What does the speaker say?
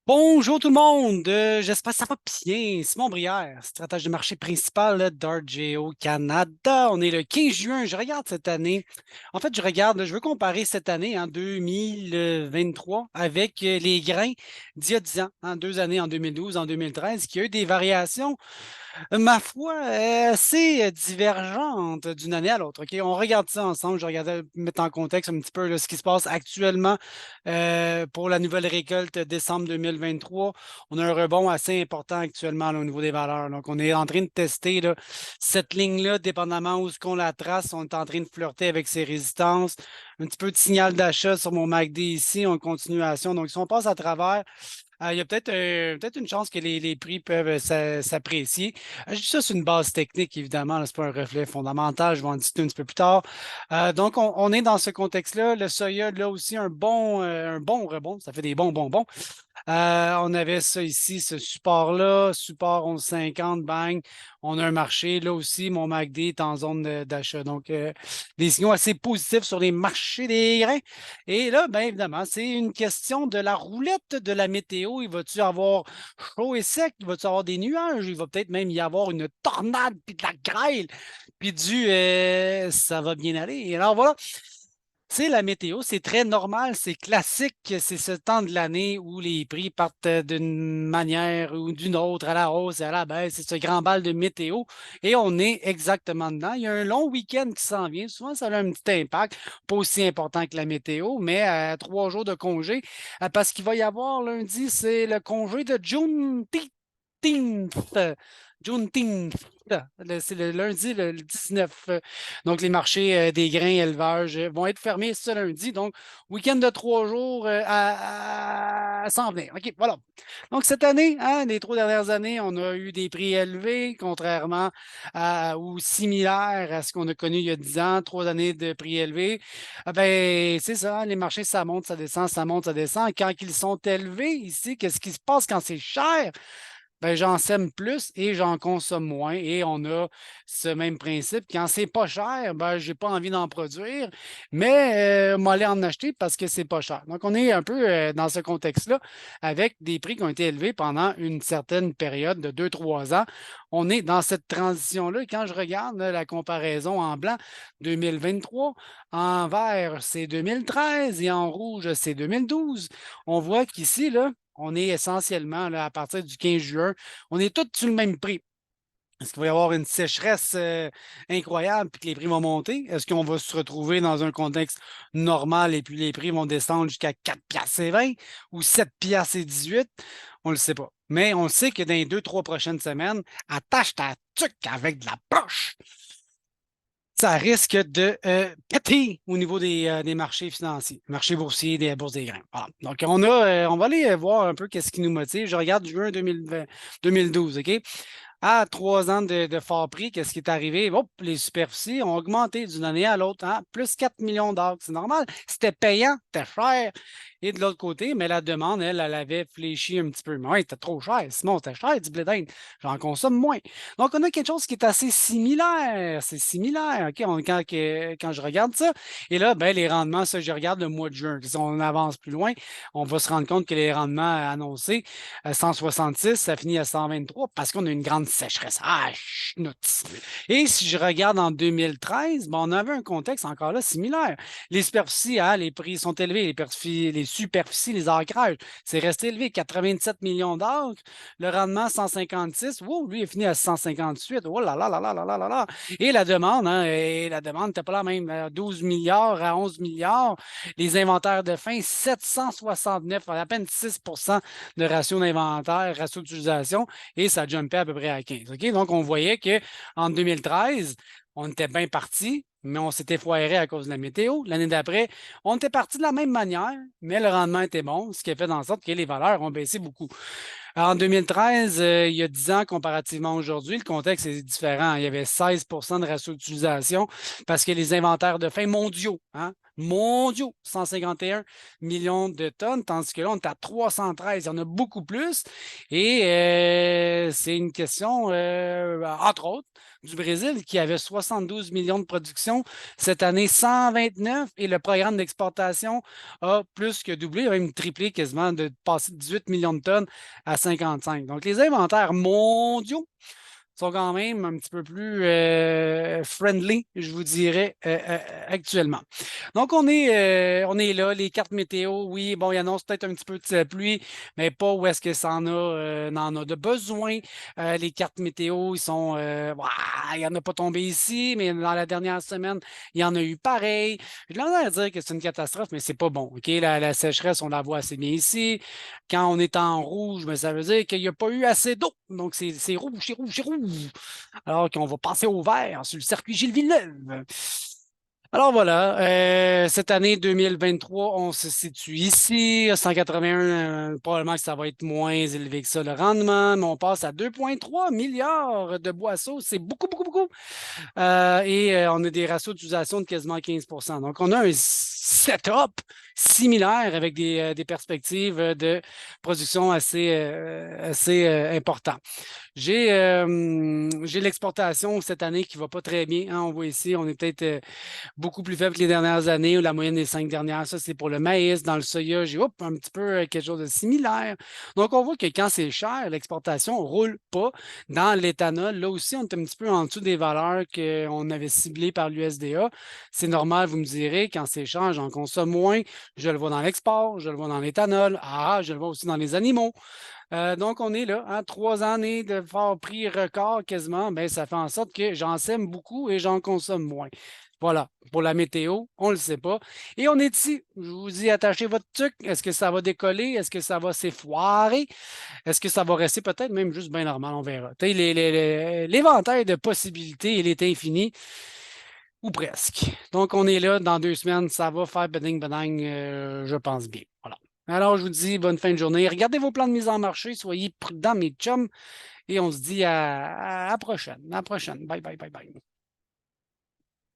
Bonjour tout le monde, j'espère que ça va bien. Simon Brière, stratège de marché principal là, d'Argeo Canada. On est le 15 juin, je regarde cette année. En fait, je regarde, je veux comparer cette année en 2023 avec les grains d'il y a 10 ans, en 2 années, en 2012, en 2013, qui a eu des variations ma foi, assez divergente d'une année à l'autre. OK? On regarde ça ensemble. Je regardais mettre en contexte un petit peu là, ce qui se passe actuellement pour la nouvelle récolte décembre 2023. On a un rebond assez important actuellement là, au niveau des valeurs. Donc, on est en train de tester là, cette ligne-là, dépendamment où ce qu'on la trace. On est en train de flirter avec ses résistances. Un petit peu de signal d'achat sur mon MACD ici, en continuation. Donc, si on passe à travers, il y a peut-être une chance que les prix peuvent s'apprécier. Je dis ça sur une base technique, évidemment. Ce n'est pas un reflet fondamental. Je vais en discuter un petit peu plus tard. Donc, on est dans ce contexte-là. Le Soya, là aussi, un bon rebond. Ça fait des bons, bons, bons. On avait ça ici, ce support-là, support 11,50, bang. On a un marché. Là aussi, mon MACD est en zone d'achat. Donc, des signaux assez positifs sur les marchés des grains. Et là, bien évidemment, c'est une question de la roulette de la météo. Il va-tu avoir chaud et sec? Il va-tu avoir des nuages? Il va peut-être même y avoir une tornade, puis de la grêle, puis ça va bien aller. Et alors voilà, tu sais, la météo, c'est très normal, c'est classique, c'est ce temps de l'année où les prix partent d'une manière ou d'une autre, à la hausse et à la baisse. C'est ce grand bal de météo et on est exactement dedans. Il y a un long week-end qui s'en vient. Souvent, ça a un petit impact, pas aussi important que la météo, mais 3 jours de congé parce qu'il va y avoir lundi, c'est le congé de Juneteenth. Juneteenth. C'est le lundi, le 19. Donc, les marchés des grains élevages vont être fermés ce lundi. Donc, week-end de 3 jours à s'en venir. OK, voilà. Donc, cette année, hein, les 3 dernières années, on a eu des prix élevés, contrairement ou similaires à ce qu'on a connu il y a 10 ans, 3 années de prix élevés. Ah ben, c'est ça, les marchés, ça monte, ça descend, ça monte, ça descend. Quand ils sont élevés ici, qu'est-ce qui se passe quand c'est cher? Ben, j'en sème plus et j'en consomme moins. Et on a ce même principe. Quand c'est pas cher, ben, j'ai pas envie d'en produire, mais m'aller en acheter parce que c'est pas cher. Donc, on est un peu dans ce contexte-là avec des prix qui ont été élevés pendant une certaine période de 2, 3 ans. On est dans cette transition-là. Et quand je regarde là, la comparaison en blanc, 2023, en vert, c'est 2013 et en rouge, c'est 2012, on voit qu'ici, là, on est essentiellement, là, à partir du 15 juin, on est tous sur le même prix. Est-ce qu'il va y avoir une sécheresse incroyable et que les prix vont monter? Est-ce qu'on va se retrouver dans un contexte normal et puis les prix vont descendre jusqu'à 4 piastres et 20 ou 7 piastres et 18? On ne le sait pas. Mais on sait que dans les 2, 3 prochaines semaines, attache ta tuque avec de la poche. Ça risque de péter au niveau des marchés financiers, marchés boursiers, des bourses des grains. Voilà. Donc, on va aller voir un peu qu'est-ce qui nous motive. Je regarde juin 2020, 2012, OK? À 3 ans de fort prix, qu'est-ce qui est arrivé? Hop, les superficies ont augmenté d'une année à l'autre, hein? Plus 4 millions d'acres. C'est normal. C'était payant, c'était cher. Et de l'autre côté, mais la demande, elle avait fléchi un petit peu. Mais ouais, c'était trop cher. Simon, c'était cher du blé d'Inde. J'en consomme moins. Donc, on a quelque chose qui est assez similaire. C'est similaire, OK? Quand je regarde ça. Et là, ben, les rendements, ça, je regarde le mois de juin. Si on avance plus loin, on va se rendre compte que les rendements annoncés, à 166, ça finit à 123 parce qu'on a une grande sécheresse. Ah, schnoutz. Et si je regarde en 2013, ben, on avait un contexte encore là similaire. Les superficies, hein, les prix sont élevés, les superficies, les ancrages, c'est resté élevé, 87 millions d'acres. Le rendement, 156. Wow, lui, il est fini à 158. Oh là là là là là là là là. Et la demande, hein, et la demande n'était pas la même. 12 milliards à 11 milliards. Les inventaires de fin, 769, à peine 6 de ratio d'inventaire, ratio d'utilisation, et ça jumpait à peu près à 15. OK? Donc, on voyait qu'en 2013, on était bien parti, mais on s'était foiré à cause de la météo. L'année d'après, on était parti de la même manière, mais le rendement était bon, ce qui a fait en sorte que les valeurs ont baissé beaucoup. En 2013, il y a 10 ans comparativement aujourd'hui, le contexte est différent. Il y avait 16 de ratio d'utilisation parce que les inventaires de fin mondiaux, hein, mondiaux, 151 millions de tonnes, tandis que là, on est à 313. Il y en a beaucoup plus. Et c'est une question, entre autres, du Brésil qui avait 72 millions de production. Cette année, 129 et le programme d'exportation a plus que doublé, a même triplé quasiment de passer de 18 millions de tonnes à 55. Donc, les inventaires mondiaux sont quand même un petit peu plus friendly, je vous dirais, actuellement. Donc, on est là, les cartes météo, oui, bon, il annonce peut-être un petit peu de pluie, mais pas où est-ce que ça en a de besoin. Les cartes météo, ils sont, ouah, il n'y en a pas tombé ici, mais dans la dernière semaine, il y en a eu pareil. J'ai l'air à dire que c'est une catastrophe, mais c'est pas bon. OK? La sécheresse, on la voit assez bien ici. Quand on est en rouge, ben, ça veut dire qu'il n'y a pas eu assez d'eau. Donc, c'est rouge, c'est rouge, c'est rouge. Alors qu'on va passer au vert sur le circuit Gilles Villeneuve. Alors voilà, cette année 2023, on se situe ici, à 181, probablement que ça va être moins élevé que ça le rendement, mais on passe à 2,3 milliards de boisseaux, c'est beaucoup, beaucoup, beaucoup. On a des ratios d'utilisation de quasiment 15. Donc, on a un setup similaire avec des perspectives de production assez importantes. J'ai l'exportation cette année qui ne va pas très bien, hein. On voit ici, on est peut-être beaucoup plus faible que les dernières années ou la moyenne des 5 dernières. Ça, c'est pour le maïs. Dans le soya, j'ai un petit peu quelque chose de similaire. Donc, on voit que quand c'est cher, l'exportation ne roule pas. Dans l'éthanol, là aussi, on est un petit peu en dessous des valeurs qu'on avait ciblées par l'USDA. C'est normal, vous me direz, quand c'est cher, j'en consomme moins. Je le vois dans l'export, je le vois dans l'éthanol. Ah, je le vois aussi dans les animaux. Donc, on est là, hein, 3 années de fort prix record quasiment. Ben, ça fait en sorte que j'en sème beaucoup et j'en consomme moins. Voilà, pour la météo, on ne le sait pas. Et on est ici. Je vous dis, attachez votre truc. Est-ce que ça va décoller? Est-ce que ça va s'effoirer? Est-ce que ça va rester peut-être même juste bien normal? On verra. L'éventail de possibilités, il est infini, ou presque. Donc, on est là. Dans 2 semaines, ça va faire beding bedang, je pense bien. Voilà. Alors, je vous dis bonne fin de journée. Regardez vos plans de mise en marché. Soyez prudents, mes chums. Et on se dit à la prochaine. À la prochaine. Bye, bye, bye, bye.